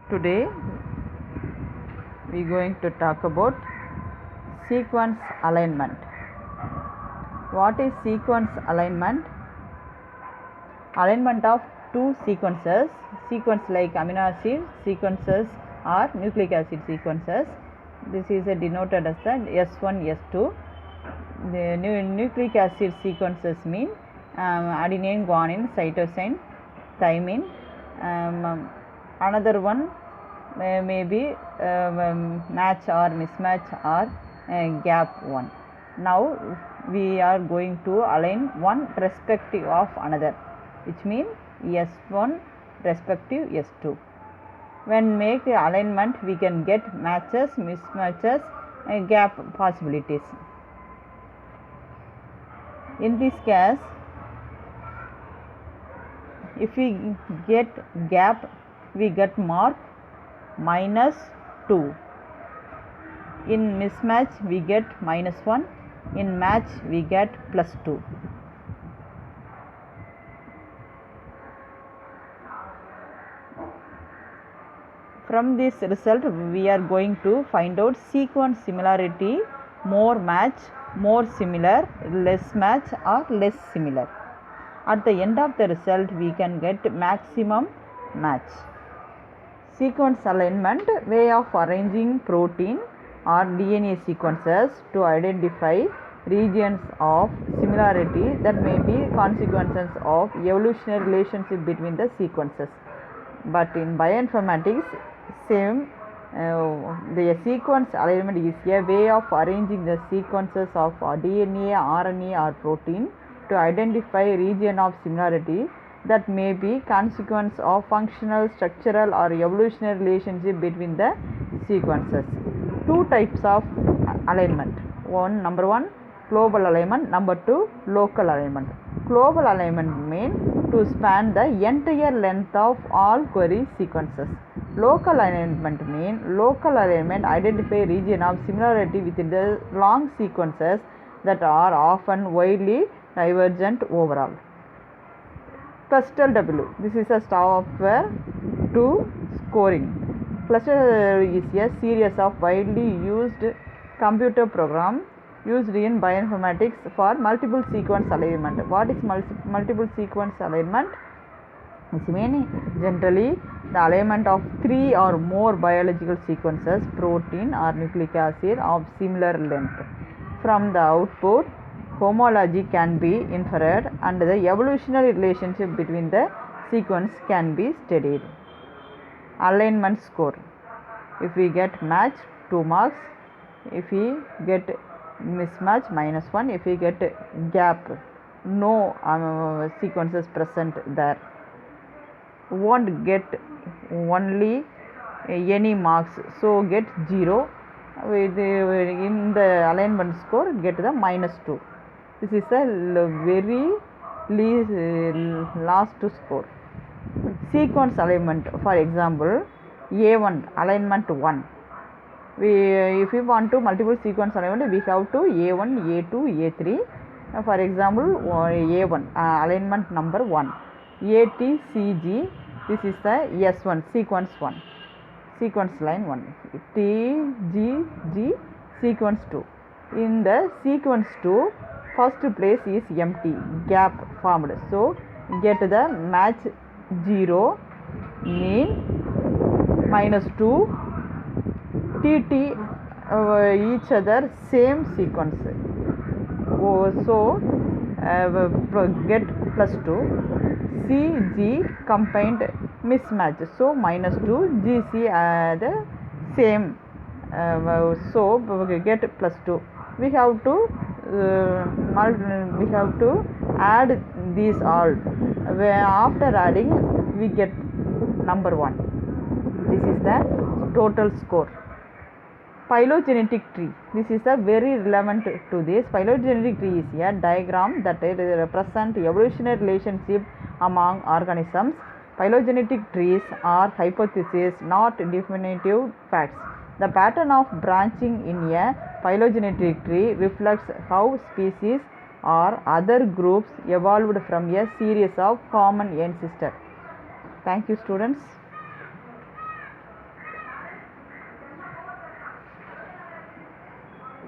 Today we are going to talk about sequence alignment. What is sequence alignment? Alignment of two sequences like amino acid sequences or nucleic acid sequences. This is denoted as the S1, S2. The nucleic acid sequences mean adenine, guanine, cytosine, thymine. Another one may be match or mismatch or gap one. Now we are going to align one respective of another, which means S1 respective S2. When make alignment, we can get matches, mismatches, gap possibilities. In this case, if we get gap, we get mark -2. In mismatch, we get -1. In match, we get +2. From this result, we are going to find out sequence similarity, more match, more similar, less match or less similar. At the end of the result, we can get maximum match. Sequence alignment, way of arranging protein or DNA sequences to identify regions of similarity that may be consequences of evolutionary relationship between the sequences. But in bioinformatics, same the sequence alignment is a way of arranging the sequences of DNA, RNA or protein to identify region of similarity that may be consequence of functional, structural or evolutionary relationship between the sequences. Two types of alignment. Number one, global alignment. Number two, local alignment. Global alignment means to span the entire length of all query sequences. Local alignment means local alignment identify region of similarity within the long sequences that are often widely divergent overall. ClustalW. This is a software to scoring. ClustalW is a series of widely used computer program used in bioinformatics for multiple sequence alignment. What is multiple sequence alignment? This means generally the alignment of 3 or more biological sequences, protein or nucleic acid of similar length. From the output, homology can be inferred and the evolutionary relationship between the sequence can be studied. Alignment score. If we get match, 2 marks. If we get mismatch, -1. If we get gap, no sequences present there. Won't get only any marks, so get 0. In the alignment score, get the -2. This is a very last score. Sequence alignment, for example, A1 alignment 1. If we want to multiple sequence alignment, we have to A1, A2, A3. For example, A1 alignment number 1. ATCG, this is the S1 sequence 1, sequence line 1. TGG sequence 2. In the sequence 2, first place is empty, gap formed, so get the match 0 mean -2. TT each other same sequence, so get +2. CG combined mismatch, so -2. GC the same, so get +2. We have to add these all. After adding, we get number 1. This is the total score. Phylogenetic tree. This is a very relevant to this. Phylogenetic tree is a diagram that represents evolutionary relationship among organisms. Phylogenetic trees are hypotheses, not definitive facts. The pattern of branching in a phylogenetic tree reflects how species or other groups evolved from a series of common ancestors. Thank you, students.